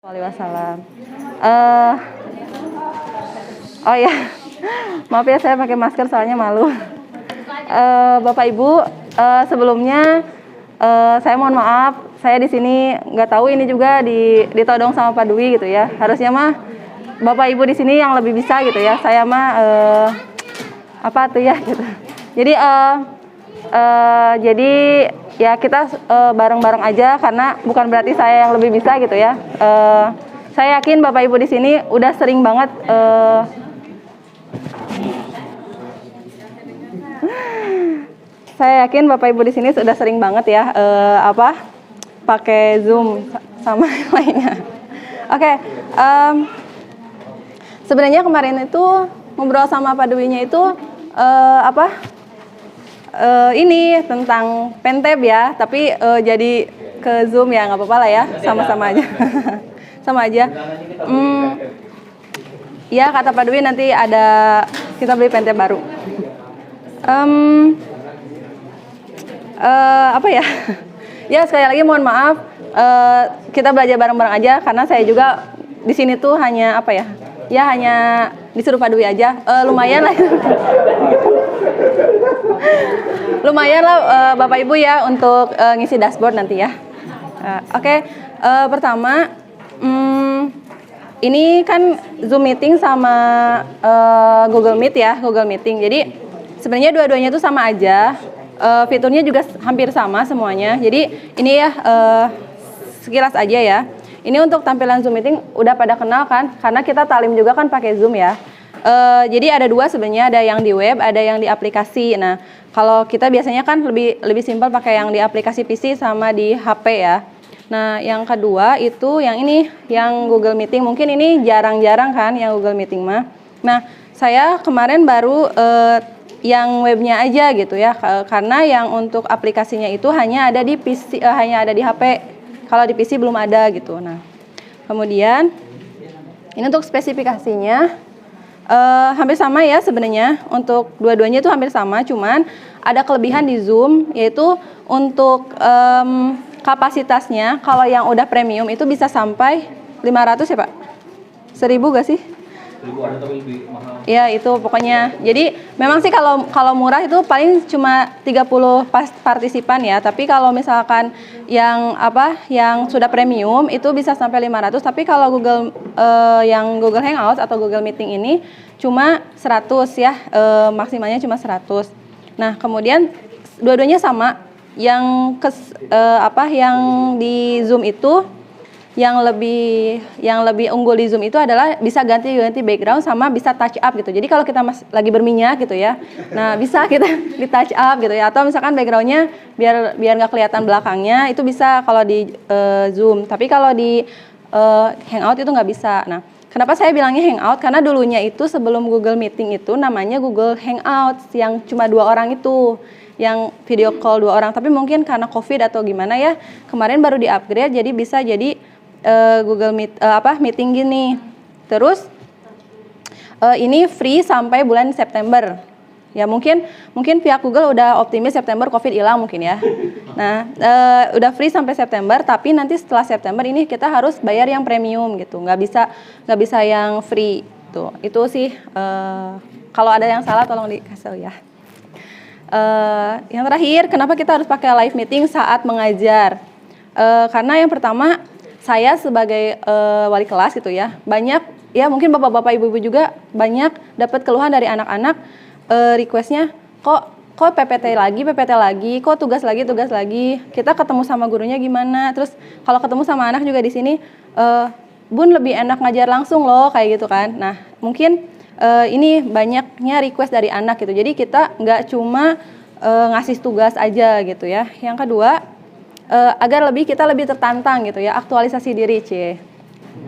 Wasallam. Oh ya, maaf ya saya pakai masker soalnya malu. Bapak Ibu, sebelumnya saya mohon maaf, saya di sini nggak tahu ini juga ditodong sama Pak Dwi gitu ya. Harusnya mah Bapak Ibu di sini yang lebih bisa gitu ya. Saya mah apa tuh ya gitu. Jadi ya kita bareng-bareng aja karena bukan berarti saya yang lebih bisa gitu ya. Saya yakin Bapak Ibu di sini udah sering banget saya yakin Bapak Ibu di sini sudah sering banget ya pakai Zoom sama yang lainnya. Oke. Sebenarnya kemarin itu ngobrol sama Pak Dwi-nya itu ini tentang Penteb ya, tapi jadi ke Zoom ya, nggak apa-apa lah ya, sama-sama aja. Sama aja. Ya kata Pak Dwi nanti ada kita beli Penteb baru. Apa ya? Ya sekali lagi mohon maaf, kita belajar bareng-bareng aja karena saya juga di sini tuh hanya apa ya? Ya hanya disuruh Pak Dwi aja. Lumayan lah. Lumayan lah Bapak Ibu ya untuk ngisi dashboard nanti ya. Oke. Pertama ini kan Zoom meeting sama Google Meet ya, Google Meeting. Jadi sebenarnya dua-duanya itu sama aja. Fiturnya juga hampir sama semuanya. Jadi ini ya sekilas aja ya. Ini untuk tampilan Zoom Meeting udah pada kenal kan? Karena kita talim juga kan pakai Zoom ya. Jadi ada dua sebenarnya, ada yang di web, ada yang di aplikasi. Nah, kalau kita biasanya kan lebih simpel pakai yang di aplikasi PC sama di HP ya. Nah, yang kedua itu yang ini, yang Google Meeting. Mungkin ini jarang-jarang kan yang Google Meeting mah. Nah, saya kemarin baru yang webnya aja gitu ya, karena yang untuk aplikasinya itu hanya ada di PC, hanya ada di HP. Kalau di PC belum ada gitu. Nah, kemudian ini untuk spesifikasinya hampir sama ya sebenarnya. Untuk dua-duanya itu hampir sama, cuman ada kelebihan di Zoom yaitu untuk kapasitasnya. Kalau yang udah premium itu bisa sampai 500 ya Pak? 1000 gak sih? 1000 ada tapi lebih mahal. Ya itu pokoknya. Jadi memang sih kalau murah itu paling cuma 30 partisipan ya. Tapi kalau misalkan yang sudah premium itu bisa sampai 500. Tapi kalau yang Google Hangouts atau Google Meeting ini cuma 100 ya. Maksimalnya cuma 100. Nah, kemudian dua-duanya sama. Yang di Zoom itu yang lebih unggul di Zoom itu adalah bisa ganti background sama bisa touch up gitu. Jadi kalau kita lagi berminyak gitu ya, nah bisa kita di touch up gitu ya. Atau misalkan backgroundnya biar nggak kelihatan belakangnya itu bisa kalau di Zoom. Tapi kalau di Hangout itu nggak bisa. Nah, kenapa saya bilangnya Hangout? Karena dulunya itu sebelum Google Meeting itu namanya Google Hangouts yang cuma 2 orang itu, yang video call 2 orang. Tapi mungkin karena COVID atau gimana ya, kemarin baru di-upgrade jadi bisa jadi Google Meet meeting gini. Terus ini free sampai bulan September. Ya mungkin pihak Google udah optimis September COVID hilang mungkin ya. Nah, udah free sampai September, tapi nanti setelah September ini kita harus bayar yang premium gitu. Nggak bisa yang free tuh. Itu sih kalau ada yang salah tolong dikasih ya. Yang terakhir, kenapa kita harus pakai live meeting saat mengajar? Karena yang pertama, saya sebagai wali kelas gitu ya, banyak ya mungkin bapak-bapak ibu-ibu juga banyak dapat keluhan dari anak-anak, requestnya kok PPT lagi, kok tugas lagi, kita ketemu sama gurunya gimana? Terus kalau ketemu sama anak juga di sini, Bun lebih enak ngajar langsung loh kayak gitu kan. Nah mungkin ini banyaknya request dari anak gitu, jadi kita nggak cuma ngasih tugas aja gitu ya. Yang kedua, agar kita lebih tertantang gitu ya, aktualisasi diri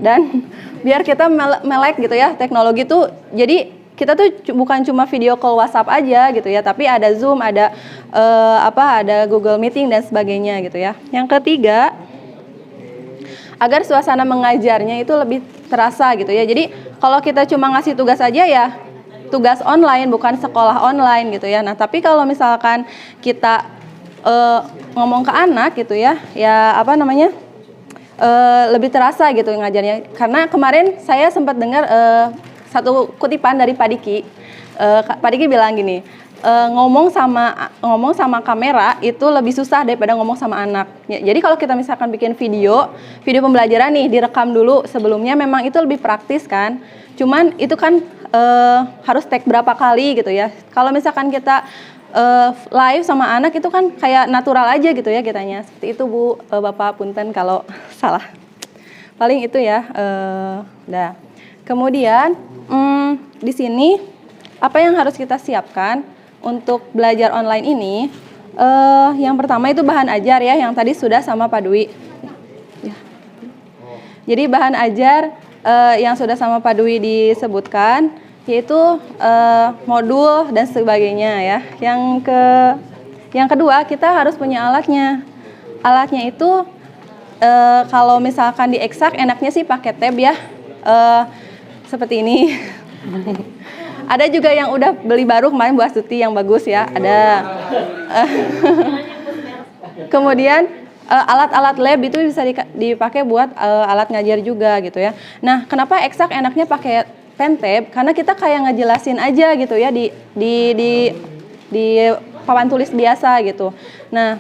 dan biar kita melek gitu ya teknologi tuh. Jadi kita tuh bukan cuma video call WhatsApp aja gitu ya, tapi ada Zoom, ada Google Meeting dan sebagainya gitu ya. Yang ketiga, agar suasana mengajarnya itu lebih terasa gitu ya. Jadi kalau kita cuma ngasih tugas aja ya tugas online, bukan sekolah online gitu ya. Nah tapi kalau misalkan kita ngomong ke anak gitu ya lebih terasa gitu ngajarnya. Karena kemarin saya sempat dengar satu kutipan dari Pak Diki. Pak Diki bilang gini, ngomong sama kamera itu lebih susah daripada ngomong sama anak. Jadi kalau kita misalkan bikin video pembelajaran nih direkam dulu sebelumnya, memang itu lebih praktis kan. Cuman itu kan harus take berapa kali gitu ya. Kalau misalkan kita live sama anak itu kan kayak natural aja gitu ya kitanya. Seperti itu Bu, Bapak punten kalau salah. Paling itu ya. Udah. Kemudian di sini apa yang harus kita siapkan untuk belajar online ini? Yang pertama itu bahan ajar ya, yang tadi sudah sama Pak Dwi. Ya. Jadi bahan ajar yang sudah sama Pak Dwi disebutkan, yaitu modul dan sebagainya ya. Yang kedua kita harus punya alatnya. Alatnya itu kalau misalkan di eksak enaknya sih pakai tab ya, seperti ini. Ada juga yang udah beli baru kemarin Bu Astuti yang bagus ya, ada. Kemudian alat-alat lab itu bisa dipakai buat alat ngajar juga gitu ya. Nah, kenapa eksak enaknya pakai pen tab? Karena kita kayak ngejelasin aja gitu ya di papan tulis biasa gitu. Nah,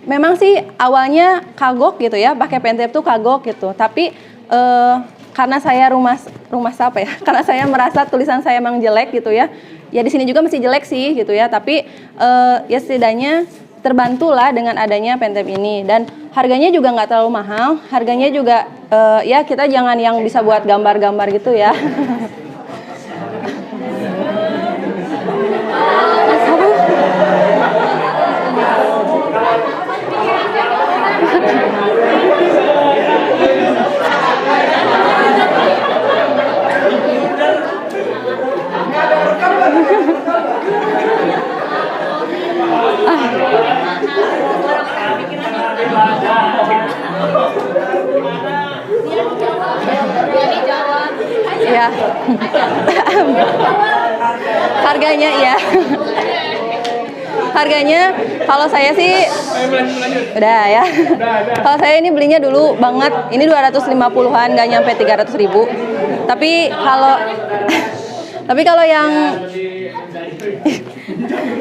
memang sih awalnya kagok gitu ya, pakai pen tab tuh kagok gitu. Tapi karena saya rumah apa ya? Karena saya merasa tulisan saya emang jelek gitu ya. Ya di sini juga masih jelek sih gitu ya. Tapi ya setidaknya terbantulah dengan adanya pen tab ini, dan harganya juga nggak terlalu mahal. Harganya juga ya kita jangan yang bisa buat gambar-gambar gitu ya. Ya. Harganya ya. Harganya kalau saya sih udah ya. Kalau saya ini belinya dulu banget, ini 250-an, nggak nyampe 300.000. Tapi kalau yang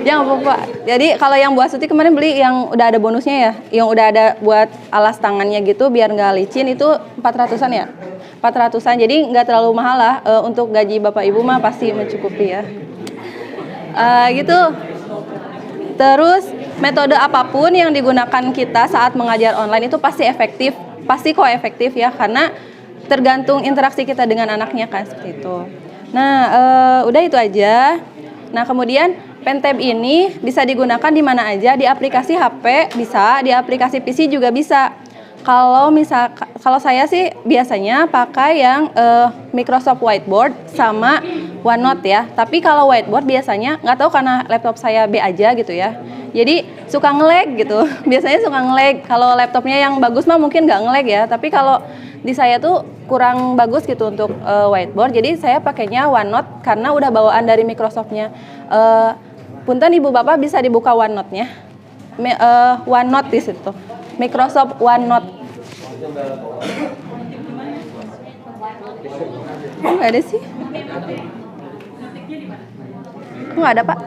yang apa? Jadi kalau yang Bu Astuti kemarin beli yang udah ada bonusnya ya, yang udah ada buat alas tangannya gitu biar nggak licin, itu 400-an ya. 400-an, jadi nggak terlalu mahal lah, untuk gaji Bapak Ibu mah pasti mencukupi ya. Gitu. Terus metode apapun yang digunakan kita saat mengajar online itu pasti efektif, pasti kok efektif ya, karena tergantung interaksi kita dengan anaknya kan, seperti itu. Nah, udah itu aja. Nah, kemudian pen tab ini bisa digunakan di mana aja, di aplikasi HP bisa, di aplikasi PC juga bisa. Kalau saya sih biasanya pakai yang Microsoft Whiteboard sama OneNote ya. Tapi kalau Whiteboard biasanya nggak tahu karena laptop saya B aja gitu ya. Jadi suka nge-lag gitu. Biasanya suka nge-lag. Kalau laptopnya yang bagus mah mungkin nggak nge-lag ya. Tapi kalau di saya tuh kurang bagus gitu untuk Whiteboard. Jadi saya pakainya OneNote karena udah bawaan dari Microsoftnya. Punten Ibu Bapak bisa dibuka OneNote-nya. OneNote di situ. Microsoft OneNote. Kok nggak ada sih? Kok nggak ada Pak?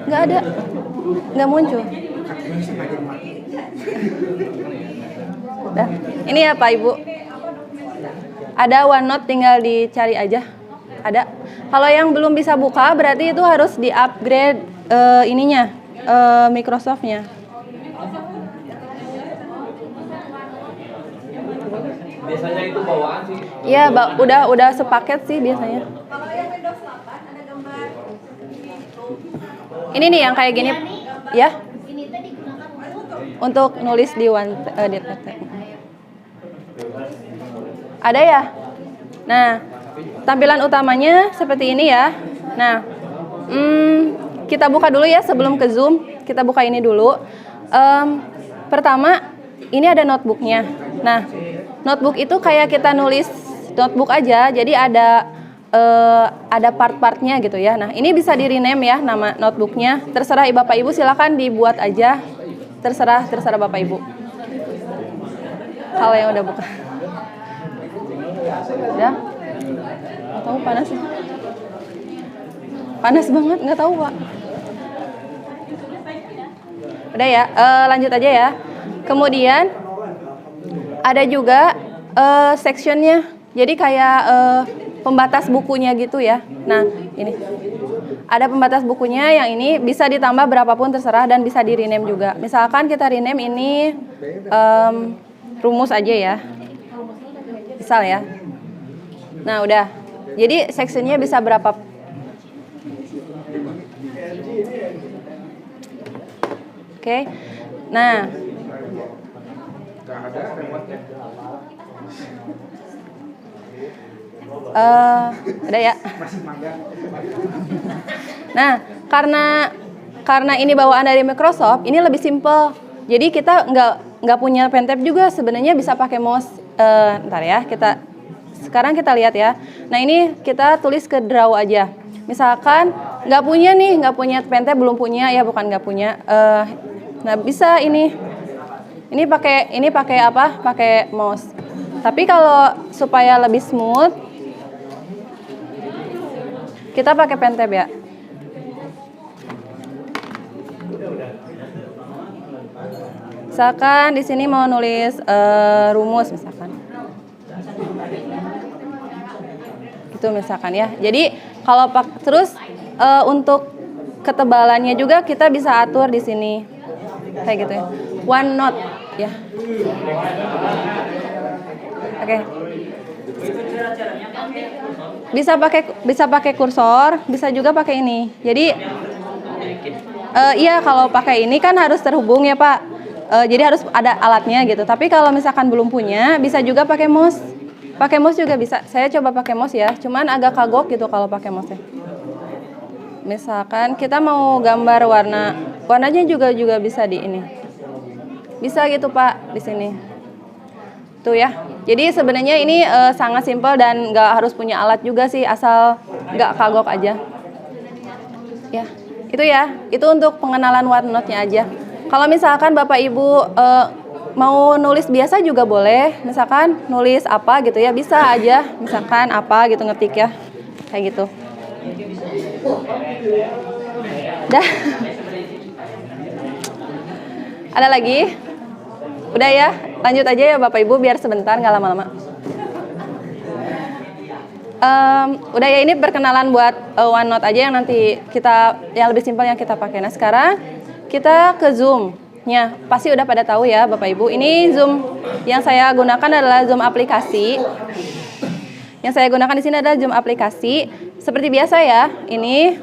Nggak ada. Nggak muncul. Nah, ini ya Pak Ibu. Ada OneNote, tinggal dicari aja. Ada. Kalau yang belum bisa buka berarti itu harus di-upgrade Microsoft-nya. Biasanya itu bawaan sih. Iya, udah sepaket sih biasanya. Ini nih yang kayak gini, ya. Untuk nulis di PT. Ada ya? Nah, tampilan utamanya seperti ini ya. Nah, kita buka dulu ya sebelum ke Zoom. Kita buka ini dulu. Pertama, ini ada notebooknya. Nah, notebook itu kayak kita nulis notebook aja. Jadi ada ada part-partnya gitu ya. Nah, ini bisa di rename ya nama notebooknya. Terserah Bapak Ibu, silakan dibuat aja. Terserah Bapak Ibu. Kalau yang udah buka. Udah? Nggak tahu panas ya? Panas banget, nggak tahu Pak. Udah ya, lanjut aja ya. Kemudian ada juga sectionnya. Jadi kayak pembatas bukunya gitu ya. Nah, ini ada pembatas bukunya, yang ini bisa ditambah berapapun terserah dan bisa di rename juga. Misalkan kita rename ini rumus aja ya. Misal ya. Nah, udah. Jadi sectionnya bisa berapa? Oke. Nah, ada ya. Nah, karena ini bawaan dari Microsoft, ini lebih simple. Jadi kita nggak punya pen tab juga, sebenarnya bisa pakai mouse. Ntar ya, sekarang kita lihat ya. Nah, ini kita tulis ke draw aja. Misalkan nggak punya pen tab, belum punya ya, bukan nggak punya. Nah, bisa ini pakai apa? Pakai mouse. Tapi kalau supaya lebih smooth, kita pakai pen tab ya. Misalkan di sini mau nulis rumus misalkan. Gitu misalkan ya. Jadi kalau terus untuk ketebalannya juga kita bisa atur di sini. Kayak gitu ya. OneNote ya. Oke. Bisa pakai kursor, bisa juga pakai ini. Jadi iya, kalau pakai ini kan harus terhubung ya Pak. Jadi harus ada alatnya gitu. Tapi kalau misalkan belum punya, bisa juga pakai mouse. Pakai mouse juga bisa. Saya coba pakai mouse ya. Cuman agak kagok gitu kalau pakai mouse. Misalkan kita mau gambar warnanya juga bisa di ini. Bisa gitu Pak di sini. Tuh ya. Jadi sebenarnya ini sangat simpel dan nggak harus punya alat juga sih, asal nggak kagok aja. Ya, itu ya. Itu untuk pengenalan OneNote-nya aja. Kalau misalkan Bapak Ibu mau nulis biasa juga boleh. Misalkan nulis apa gitu ya, bisa aja. Misalkan apa gitu, ngetik ya. Kayak gitu. Dah. Ada lagi? Udah ya, lanjut aja ya Bapak Ibu biar sebentar, nggak lama-lama. Udah ya, ini perkenalan buat OneNote aja yang nanti yang lebih simpel yang kita pakai. Nah, sekarang kita ke Zoom-nya. Pasti udah pada tahu ya Bapak Ibu. Ini Zoom yang saya gunakan adalah Zoom aplikasi. Yang saya gunakan di sini adalah Zoom aplikasi. Seperti biasa ya, ini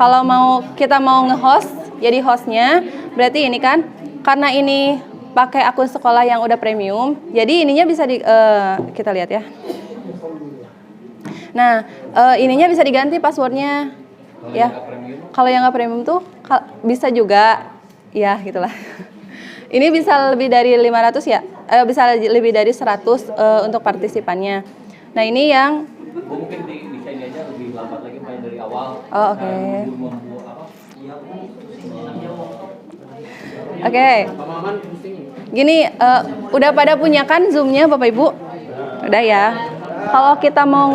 kalau kita mau nge-host, jadi hostnya, berarti ini kan, karena ini pakai akun sekolah yang udah premium, jadi ininya bisa kita lihat ya. Nah, ininya bisa diganti passwordnya, ya. Kalau yang nggak premium tuh bisa juga, ya gitulah. Ini bisa lebih dari 500 ya, bisa lebih dari 100 untuk partisipannya. Nah, ini yang mungkin bisa ini aja lebih lambat lagi, main dari awal. Oh, oke. Oke. Gini, udah pada punya kan Zoom-nya Bapak Ibu? Udah ya. Kalau kita mau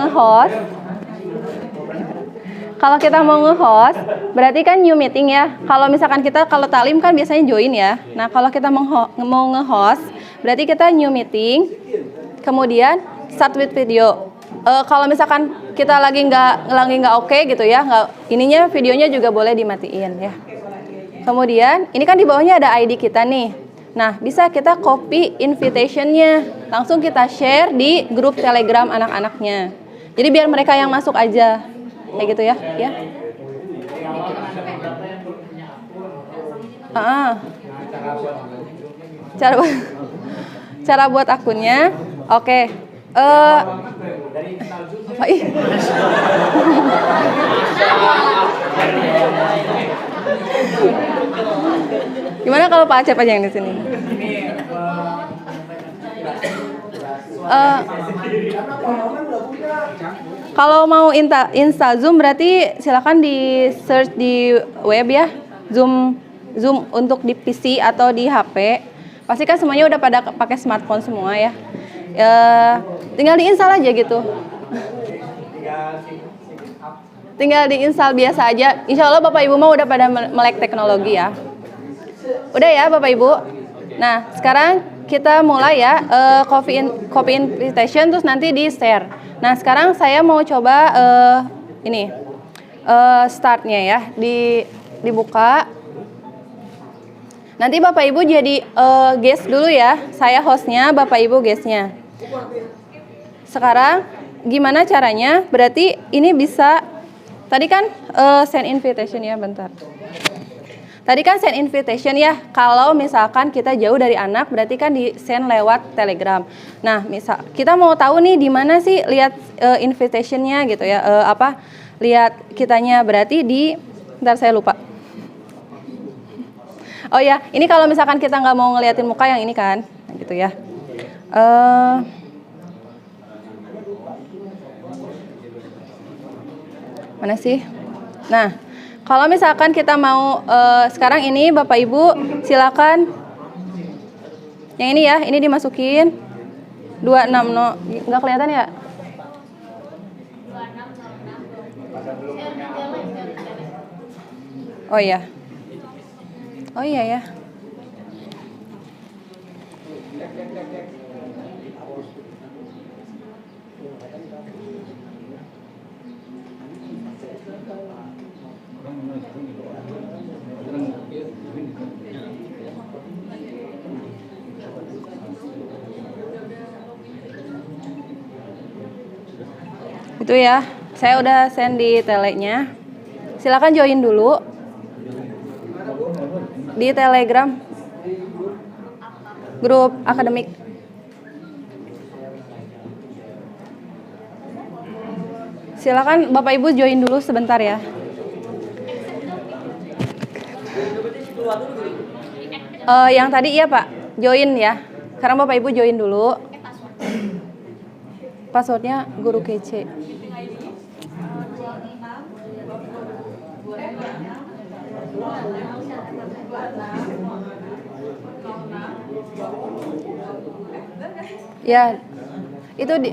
nge-host, berarti kan new meeting ya. Kalau misalkan kalau talim kan biasanya join ya. Nah, kalau kita mau nge-host, berarti kita new meeting, kemudian start with video. Kalau misalkan kita lagi nggak oke gitu ya, ininya videonya juga boleh dimatiin ya. Kemudian ini kan di bawahnya ada ID kita nih. Nah, bisa kita copy invitation-nya, langsung kita share di grup Telegram anak-anaknya. Jadi biar mereka yang masuk aja, kayak gitu ya. Ya. Cara buat akunnya, oke. Apa ih? Gimana kalau Pak Acep aja yang di sini? Kalau mau install Zoom berarti silakan di search di web ya. Zoom untuk di PC atau di HP. Pasti kan semuanya udah pada pakai smartphone semua ya. Tinggal diinstal aja gitu. Tinggal diinstal biasa aja. Insya Allah Bapak Ibu mah udah pada melek teknologi ya. Udah ya Bapak Ibu. Nah sekarang kita mulai ya copy invitation terus nanti di share. Nah sekarang saya mau coba ini startnya ya dibuka. Nanti Bapak Ibu jadi guest dulu ya. Saya hostnya, Bapak Ibu guestnya. Sekarang gimana caranya? Berarti ini bisa tadi kan send invitation ya, bentar. Tadi kan send invitation ya. Kalau misalkan kita jauh dari anak, berarti kan di send lewat Telegram. Nah, misal kita mau tahu nih di mana sih lihat invitationnya gitu ya. Lihat kitanya berarti di, bentar saya lupa. Oh ya, ini kalau misalkan kita nggak mau ngeliatin muka yang ini kan, gitu ya. Mana sih? Nah, kalau misalkan kita mau sekarang ini Bapak Ibu silakan yang ini ya, ini dimasukin 260, nggak kelihatan ya? Oh iya. Oh iya ya. Itu ya. Saya udah send di telenya. Silakan join dulu di Telegram grup akademik. Silakan Bapak Ibu join dulu sebentar ya. Yang tadi iya Pak, join ya. Sekarang Bapak Ibu join dulu. Passwordnya guru kece. Ya, itu di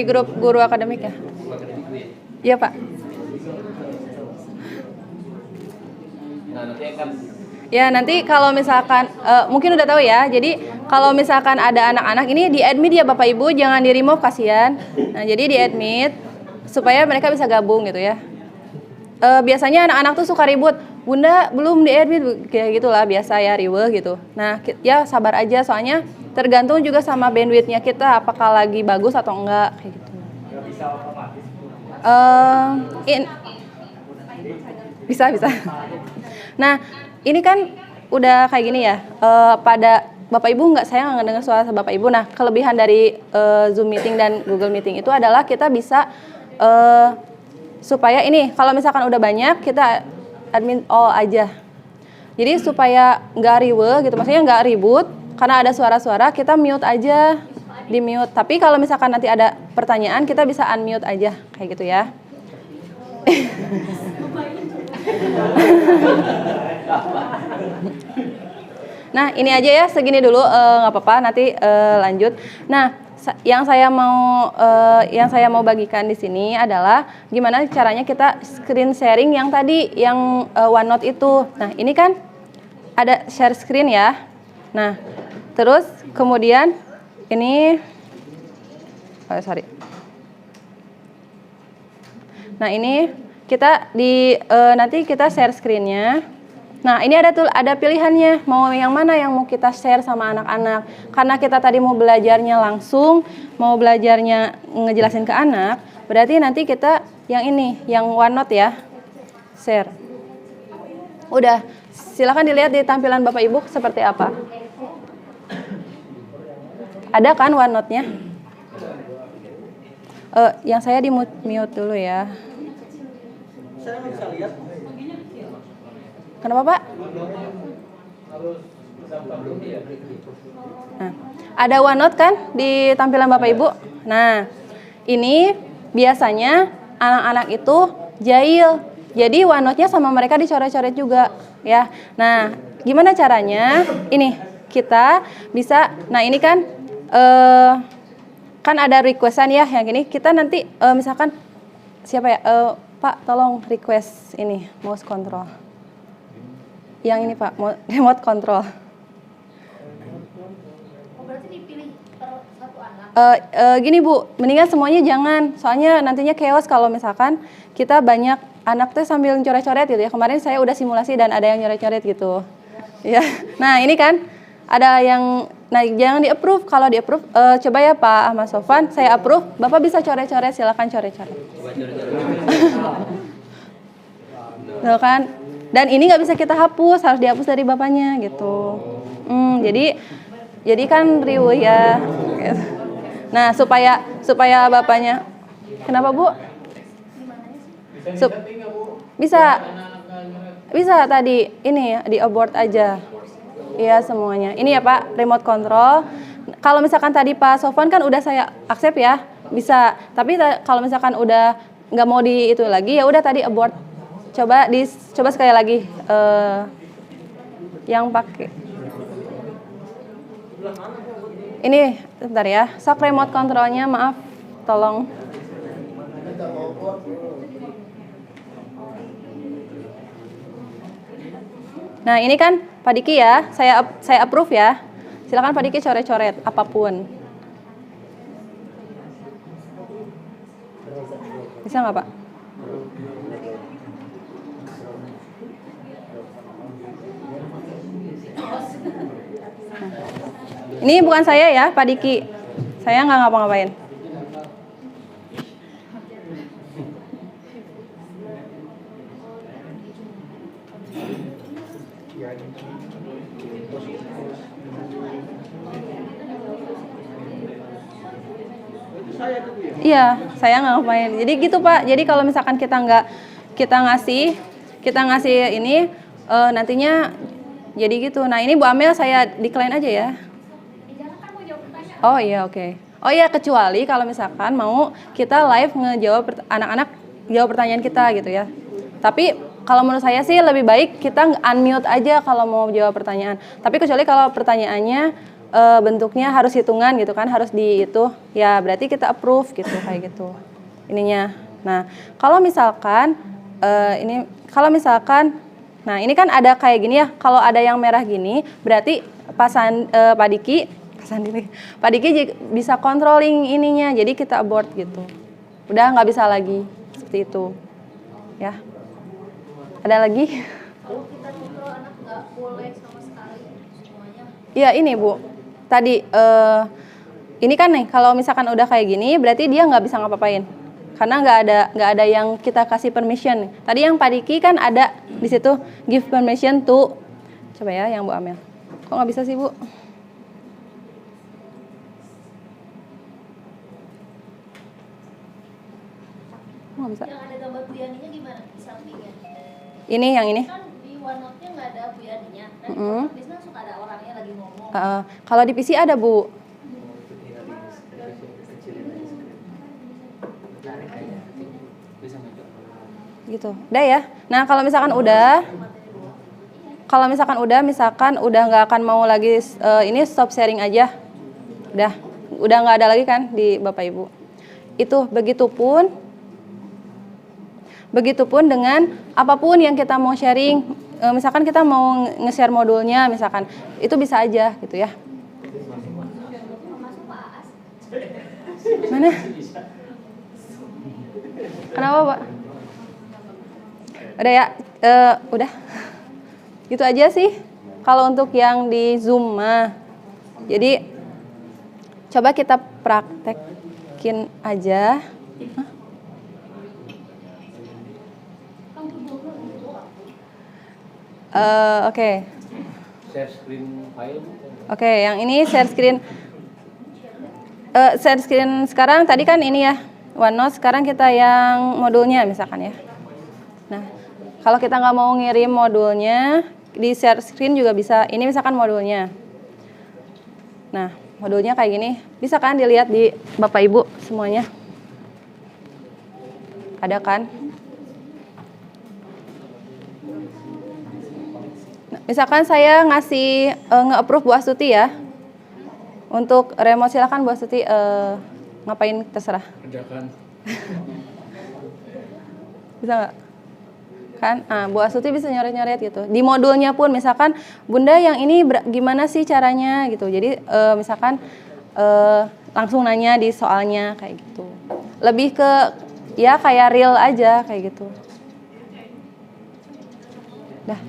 grup guru akademik ya. Iya Pak. Ya nanti kalau misalkan mungkin udah tahu ya. Jadi kalau misalkan ada anak-anak ini di admit ya Bapak Ibu, jangan di remove kasihan. Nah jadi di admit supaya mereka bisa gabung gitu ya. Biasanya anak-anak tuh suka ribut, Bunda belum di admit kayak gitulah biasa ya riweuh gitu. Nah ya sabar aja soalnya tergantung juga sama bandwidthnya kita apakah lagi bagus atau enggak kayak gitu. Bisa. Nah ini kan udah kayak gini ya. Pada Bapak Ibu saya nggak dengar suara Bapak Ibu. Nah kelebihan dari Zoom meeting dan Google Meeting itu adalah kita bisa supaya ini kalau misalkan udah banyak kita admin all aja. Jadi supaya nggak riweuh gitu, maksudnya nggak ribut karena ada suara-suara kita mute aja, di mute. Tapi kalau misalkan nanti ada pertanyaan kita bisa unmute aja kayak gitu ya. Nah ini aja ya segini dulu nggak apa-apa nanti lanjut. Nah yang saya mau bagikan di sini adalah gimana caranya kita screen sharing yang tadi yang OneNote itu. Nah ini kan ada share screen ya. Nah terus kemudian ini Nah ini kita nanti kita share screennya. Nah ini ada pilihannya mau yang mana yang mau kita share sama anak-anak. Karena kita tadi mau belajarnya langsung, mau belajarnya ngejelasin ke anak, berarti nanti kita yang ini, yang OneNote ya, share. Udah, silakan dilihat di tampilan Bapak Ibu seperti apa. Ada kan OneNote-nya? Yang saya di mute dulu ya. Saya nggak bisa lihat. Kenapa Pak? Nah, ada OneNote kan di tampilan Bapak Ibu? Nah, ini biasanya anak-anak itu jahil. Jadi OneNote-nya sama mereka dicoret-coret juga ya. Nah, gimana caranya? Ini kita bisa, nah ini kan kan ada requestan ya yang ini. Kita nanti misalkan siapa ya? Pak, tolong request ini mouse control. Yang ini Pak, remote control. Berarti dipilih per satu anak? Gini Bu, mendingan semuanya jangan. Soalnya nantinya chaos kalau misalkan kita banyak anak tuh sambil coret-coret gitu ya. Kemarin saya udah simulasi dan ada yang coret-coret gitu. Ya. Nah, ini kan ada yang, nah jangan di-approve. Kalau di-approve, coba ya Pak Ahmad Sofwan, saya approve. Bapak bisa coret-coret, silakan coret-coret. Tuh kan. Dan ini nggak bisa kita hapus, harus dihapus dari bapaknya gitu. Jadi kan riuh ya. Nah, supaya bapaknya. Kenapa Bu? Bisa tadi ini ya, di abort aja. Iya semuanya. Ini ya Pak, remote control. Kalau misalkan tadi Pak Sofwan kan udah saya accept ya, bisa. Tapi kalau misalkan udah nggak mau di itu lagi, ya udah tadi abort. Coba sekali lagi yang pakai. Ini sebentar ya. Sok remote controlnya, maaf, tolong. Nah ini kan Pak Diki ya, saya approve ya. Silakan Pak Diki coret-coret apapun. Bisa nggak Pak? Ini bukan saya ya, Pak Diki. Saya nggak ngapa-ngapain. Iya, saya nggak ngapain. Jadi gitu Pak. Jadi kalau misalkan kita ngasih ini nantinya jadi gitu. Nah ini Bu Amel saya decline aja ya. Oh iya oke. Oh iya kecuali kalau misalkan mau kita live ngejawab anak-anak jawab pertanyaan kita gitu ya. Tapi kalau menurut saya sih lebih baik kita unmute aja kalau mau jawab pertanyaan. Tapi kecuali kalau pertanyaannya bentuknya harus hitungan gitu kan, harus di itu, ya berarti kita approve gitu kayak gitu ininya. Nah kalau misalkan nah ini kan ada kayak gini ya, kalau ada yang merah gini berarti Pak Diki bisa controlling ininya, jadi kita abort gitu, udah nggak bisa lagi seperti itu ya. Ada lagi? Kalau kita kontrol anak nggak boleh sama sekali semuanya. Iya ini Bu, tadi ini kan nih kalau misalkan udah kayak gini berarti dia nggak bisa ngapa-ngapain karena nggak ada yang kita kasih permission. Tadi yang Pak Diki kan ada di situ give permission to, coba ya yang Bu Amel. Kok nggak bisa sih Bu? Nggak bisa. Yang ada gambar Bu Yani-nya gimana di sampingnya? Ini yang ini. Kan di OneNote-nya nggak ada Bu Yani-nya. Nah di biasanya suka ada orangnya lagi ngomong. Kalau di PC ada Bu. Gitu. Udah ya. Nah kalau misalkan udah nggak akan mau lagi ini stop sharing aja. Udah nggak ada lagi kan di Bapak Ibu. Itu begitupun dengan apapun yang kita mau sharing. Misalkan kita mau nge-share modulnya misalkan, itu bisa aja gitu ya. Mana? Kenapa Pak? Udah ya, udah. Gitu aja sih. Kalau untuk yang di Zoom mah. Jadi coba kita praktekin aja. Oke. Share screen file. Oke, yang ini share screen. share screen sekarang tadi kan ini ya OneNote, sekarang kita yang modulnya misalkan ya. Nah, kalau kita nggak mau ngirim modulnya, di share screen juga bisa. Ini misalkan modulnya. Nah, modulnya kayak gini. Bisa kan dilihat di Bapak Ibu semuanya? Ada kan? Nah, misalkan saya ngasih nge-approve Bu Astuti ya. Untuk remote silakan Bu Astuti ngapain terserah. Kerjakan. Bisa nggak? Kan Bu Astuti bisa nyoret-nyoret gitu di modulnya pun, misalkan Bunda yang ini gimana sih caranya gitu, jadi misalkan langsung nanya di soalnya kayak gitu, lebih ke ya kayak real aja kayak gitu dah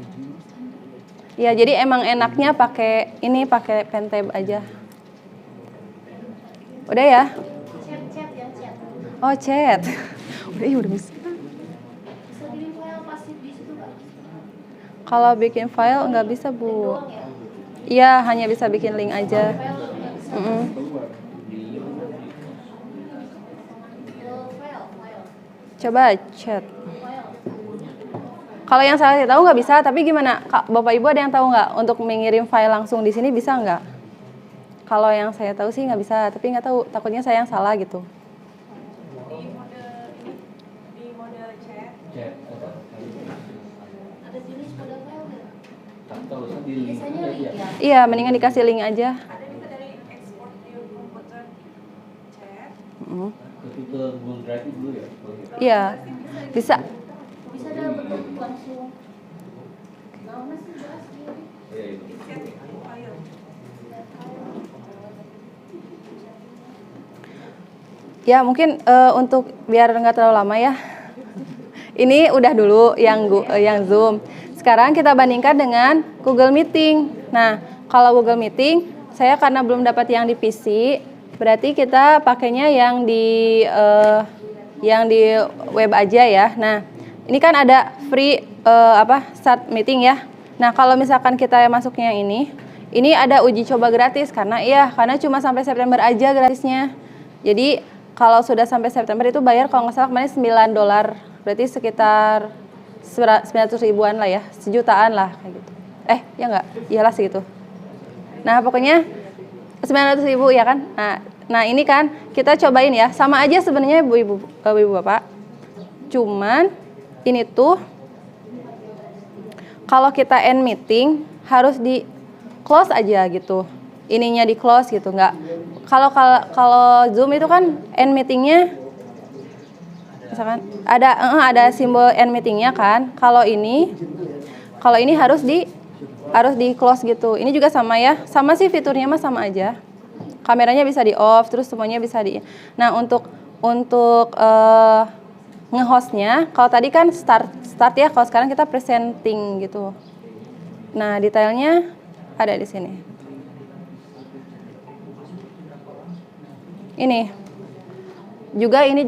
ya. Jadi emang enaknya pakai ini, pakai Pentab aja. Udah ya. Chat yang chat. Oh chat. udah bisa. Bisa kirim file pasif di situ Kak. Kalau bikin file nggak bisa Bu. Doang ya. Iya, hanya bisa bikin link aja. File nggak bisa. Mm-mm. File. Coba chat. Kalau yang saya tahu nggak bisa, tapi gimana? Bapak Ibu ada yang tahu nggak untuk mengirim file langsung di sini bisa nggak? Kalau yang saya tahu sih nggak bisa, tapi nggak tahu, takutnya saya yang salah gitu. Di model chat. Chat. Ada jenis kode file nggak? Kalau di link Biasanya link ya. Iya, mendingan dikasih link aja. Ada bisa dari export di komputer chat. Mm. Itu ke Google Drive dulu ya. Iya, bisa. Bisa dalam bentuk langsung. Nah, masih jelas gitu. Iya itu. Di chat file. Ya mungkin untuk biar nggak terlalu lama ya. Ini udah dulu yang Zoom. Sekarang kita bandingkan dengan Google Meeting. Nah, kalau Google Meeting, saya karena belum dapat yang di PC, berarti kita pakainya yang di web aja ya. Nah, ini kan ada free start meeting ya. Nah, kalau misalkan kita masuknya ini ada uji coba gratis karena cuma sampai September aja gratisnya. Jadi kalau sudah sampai September itu bayar kalau nggak salah kemarin $9, berarti sekitar 900 ribuan lah ya, sejutaan lah kayak gitu. Ya nggak? Iyalah segitu. Nah pokoknya 900 ribu ya kan. Nah ini kan kita cobain ya, sama aja sebenarnya ibu bapak. Cuman ini tuh kalau kita end meeting harus di close aja gitu. Ininya di close gitu, nggak. Kalau Zoom itu kan end meetingnya, misalkan ada simbol end meetingnya kan. Kalau ini harus di close gitu. Ini juga sama ya, sama sih fiturnya mah sama aja. Kameranya bisa di off, terus semuanya bisa di. Nah untuk nge-hostnya, kalau tadi kan start ya, kalau sekarang kita presenting gitu. Nah detailnya ada di sini. Ini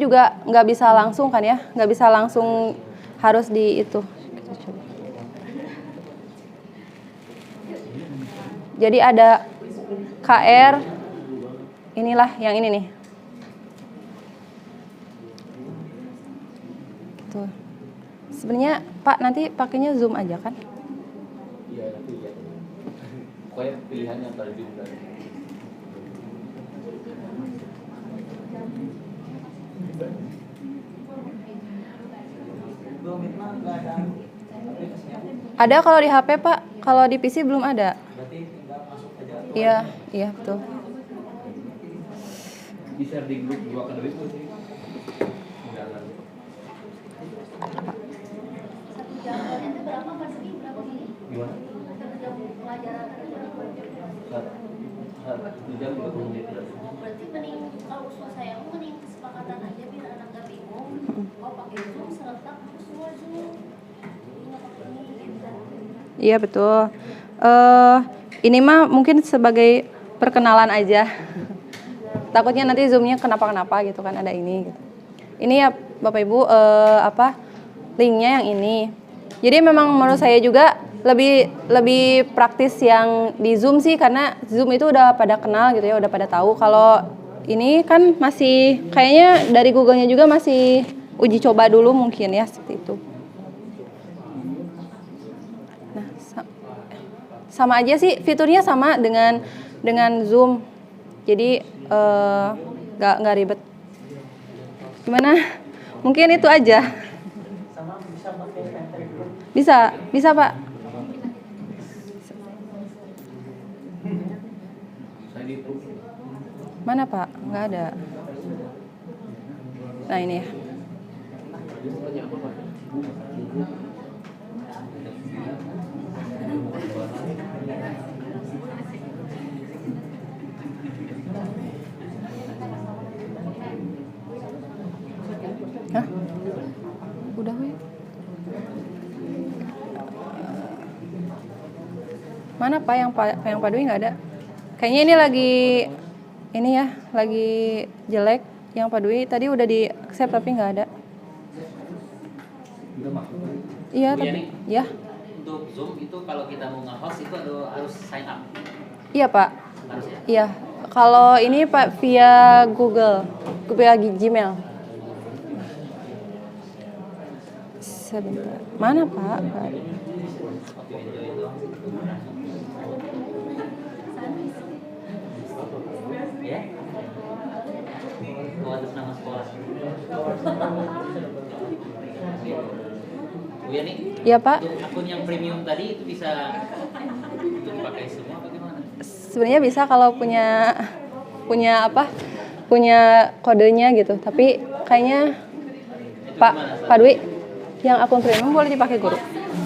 juga nggak bisa langsung kan ya, nggak bisa langsung, harus di itu. Kita coba. Jadi ada KR, inilah yang ini nih. Tuh. Sebenarnya Pak nanti pakainya Zoom aja kan? Iya nanti ya. Pokoknya pilihannya antara Zoom dan Ada kalau di HP Pak, kalau di PC belum ada. Berarti tinggal masuk aja. Iya betul. di share di grup 2 Akademi itu sih. Undangan. Satu jam itu berapa persegi berapa gini? Gimana? Satu jam pelajaran ada berapa? 1 jam 20 menit. Berarti mending kalau usul saya mending kesepakatan aja biar anak gak bingung. Pakai Zoom serentak semua Zoom. Nggak pakai ini gitu. Iya betul. Ini mah mungkin sebagai perkenalan aja. Takutnya nanti Zoom-nya kenapa-kenapa gitu kan, ada ini gitu. Ini ya Bapak Ibu linknya yang ini. Jadi memang menurut saya juga lebih praktis yang di Zoom sih, karena Zoom itu udah pada kenal gitu ya, udah pada tahu. Kalau ini kan masih kayaknya dari Google-nya juga masih uji coba dulu mungkin ya seperti itu. Nah, sama aja sih fiturnya sama dengan Zoom. Jadi nggak ribet. Gimana? Mungkin itu aja. Sama bisa pakai printer dulu. Bisa Pak. Saya di Mana Pak? Nggak ada. Nah ini ya. Hah? Udah weh. Mana Pak yang Pak Dwi nggak ada? Kayaknya ini lagi jelek. Yang Pak Dwi tadi udah di accept tapi nggak ada. udah masuk. Iya Bu tapi Yani? ya. Untuk Zoom itu kalau kita mau nge-host itu harus sign up. Iya Pak. Harus ya. Iya. Kalau ini Pak via Google, via Gmail. Sebentar. Mana Pak? Oke, enjoy itu. Ya. Oh, atas nama sekolah. Bu Yani? Iya Pak. Untuk akun yang premium tadi itu bisa dipakai semua apa gimana? Sebenarnya bisa kalau punya apa? Punya kodenya gitu. Tapi kayaknya Itu Pak gimana, Pak Dwi yang akun premium boleh dipakai guru.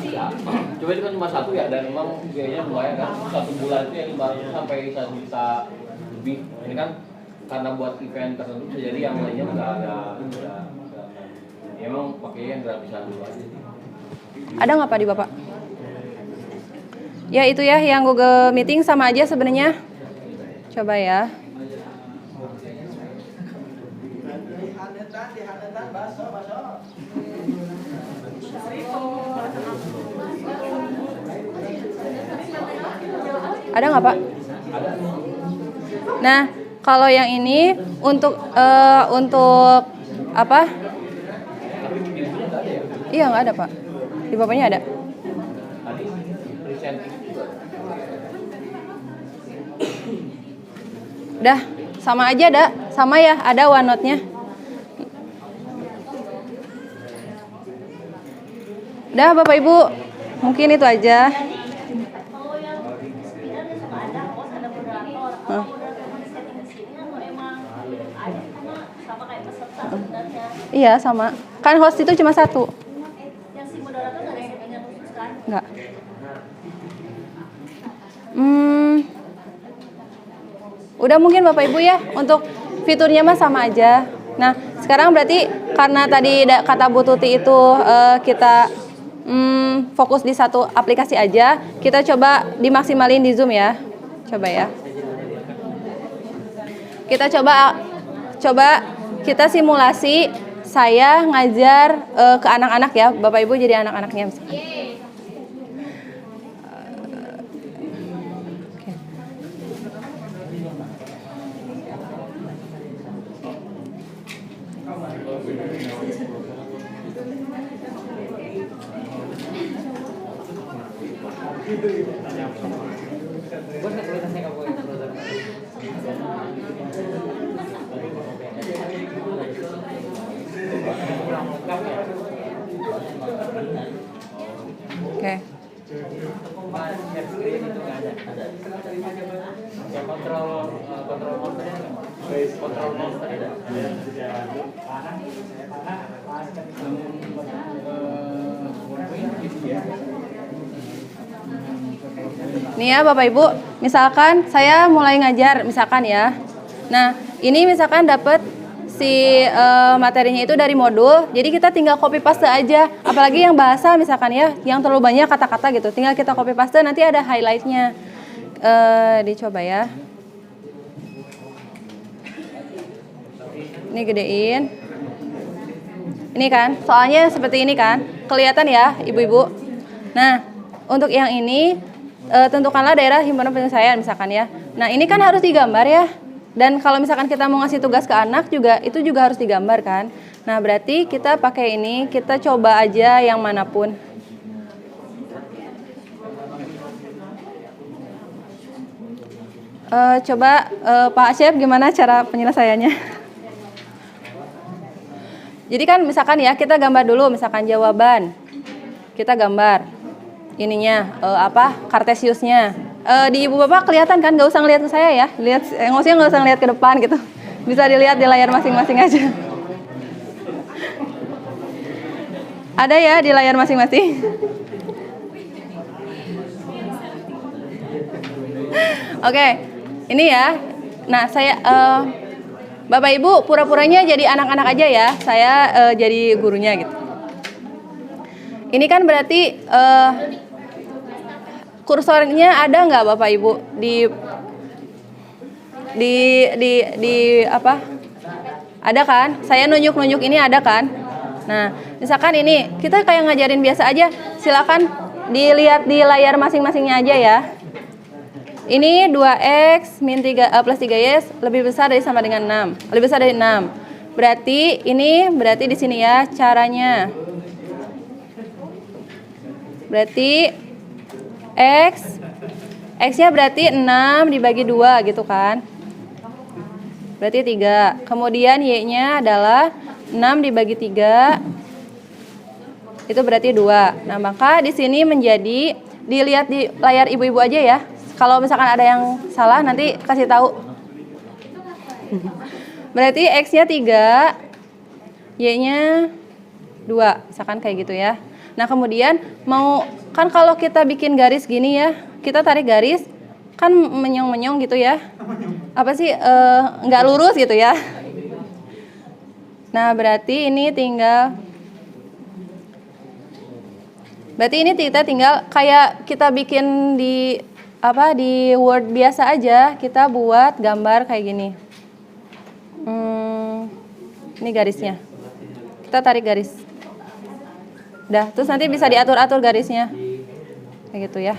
Ya, coba itu kan cuma satu ya, dan memang biayanya lumayan kan. Satu bulan itu ya 500 sampai 1 juta lebih. Ini kan karena buat event tertentu bisa jadi yang lainnya udah ya emang pakai yang gratisan dulu aja. Ada nggak Pak di Bapak? Ya itu ya yang Google Meeting sama aja sebenarnya. Coba ya. Ada nggak Pak? Nah, kalau yang ini untuk apa? Iya nggak ada Pak. Di bapaknya ada. Tadi presenting juga. Udah, sama aja dah. Sama ya, ada OneNote-nya. Udah Bapak Ibu, mungkin itu aja. Kalau yang sebenarnya sama ada host, ada moderator. Kalau moderator mau setting di sini atau emang ada sama kayak peserta sebenarnya. Iya, sama. Kan host itu cuma satu. Yang si moderator nggak ada settingan khusus kan? Enggak. Udah mungkin Bapak Ibu ya, untuk fiturnya mah sama aja. Nah, sekarang berarti karena tadi kata Bu Tuti itu kita fokus di satu aplikasi aja, kita coba dimaksimalin di Zoom ya. Coba ya. Kita coba kita simulasi saya ngajar ke anak-anak ya, Bapak Ibu jadi anak-anaknya misalkan. Oke. Share screen itu nggak ada. Ya kontrol monster ada. Kontrol monster ada. Nih ya Bapak Ibu, misalkan saya mulai ngajar misalkan ya. Nah, ini misalkan dapat si materinya itu dari modul, jadi kita tinggal copy paste aja. Apalagi yang bahasa misalkan ya, yang terlalu banyak kata-kata gitu, tinggal kita copy paste nanti ada highlightnya. Dicoba ya. Ini gedein. Ini kan, soalnya seperti ini kan, kelihatan ya ibu-ibu. Nah, untuk yang ini tentukanlah daerah himpunan penyelesaian misalkan ya. Nah, ini kan harus digambar ya. Dan kalau misalkan kita mau ngasih tugas ke anak juga, itu juga harus digambar kan. Nah, berarti kita pakai ini, kita coba aja yang manapun. Coba Pak Chef gimana cara penyelesaiannya? Jadi kan misalkan ya, kita gambar dulu misalkan jawaban. Kita gambar ininya, Kartesiusnya. Di ibu bapak kelihatan kan, nggak usah ngeliat ke saya ya, lihat emosinya nggak usah ngeliat ke depan gitu, bisa dilihat di layar masing-masing aja. Ada ya di layar masing-masing. Oke, ini ya. Nah saya bapak ibu pura-puranya jadi anak-anak aja ya, saya jadi gurunya gitu. Ini kan berarti kursornya ada nggak Bapak Ibu di apa? Ada kan? Saya nunjuk-nunjuk ini ada kan? Nah, misalkan ini kita kayak ngajarin biasa aja. Silakan dilihat di layar masing-masingnya aja ya. Ini 2x plus 3y lebih besar dari sama dengan 6. Lebih besar dari 6. Berarti di sini ya caranya. Berarti X-nya berarti 6 dibagi 2 gitu kan. Berarti 3. Kemudian Y-nya adalah 6 dibagi 3. Itu berarti 2. Nah, maka di sini menjadi, dilihat di layar ibu-ibu aja ya. Kalau misalkan ada yang salah nanti kasih tahu. Berarti X-nya 3, Y-nya 2. Misalkan kayak gitu ya. Nah, kemudian kan kalau kita bikin garis gini ya, kita tarik garis, kan menyong-menyong gitu ya. Apa sih, nggak lurus gitu ya. Nah, berarti ini kita tinggal kayak kita bikin di Word biasa aja, kita buat gambar kayak gini. Ini garisnya. Kita tarik garis. Udah, terus nanti bisa diatur-atur garisnya. Kayak gitu ya.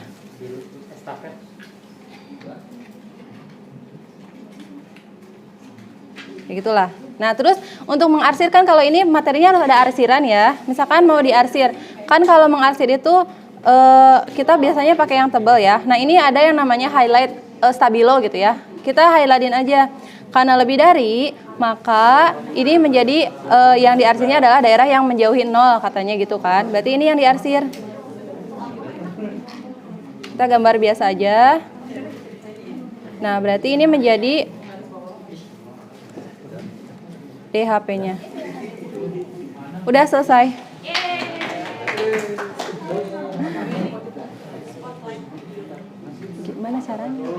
Kayak gitulah. Nah, terus untuk mengarsirkan, kalau ini materinya harus ada arsiran ya. Misalkan mau diarsir. Kan kalau mengarsir itu kita biasanya pakai yang tebal ya. Nah, ini ada yang namanya highlight stabilo gitu ya. Kita highlightin aja. Karena lebih dari, maka ini menjadi yang diarsirnya adalah daerah yang menjauhi 0 katanya gitu kan. Berarti ini yang diarsir. Kita gambar biasa aja. Nah, berarti ini menjadi DHP-nya. Udah selesai. Gimana caranya?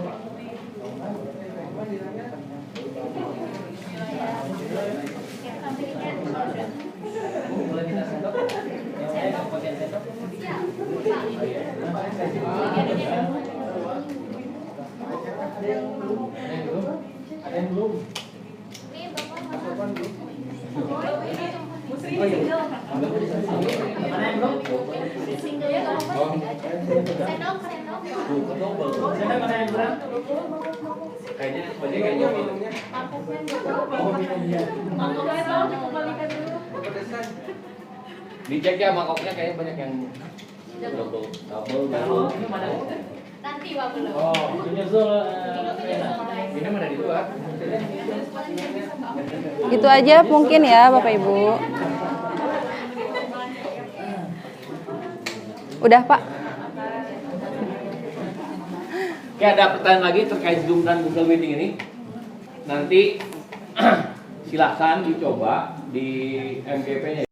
Dicek ya mangkoknya, kayaknya banyak yang double. Nanti Pak belum. Oh, menyusul. Ini mana di luar? Gitu aja mungkin ya Bapak Ibu. Udah Pak. Oke, ada pertanyaan lagi terkait Zoom dan Google Meeting ini. Nanti silakan dicoba di MGP-nya.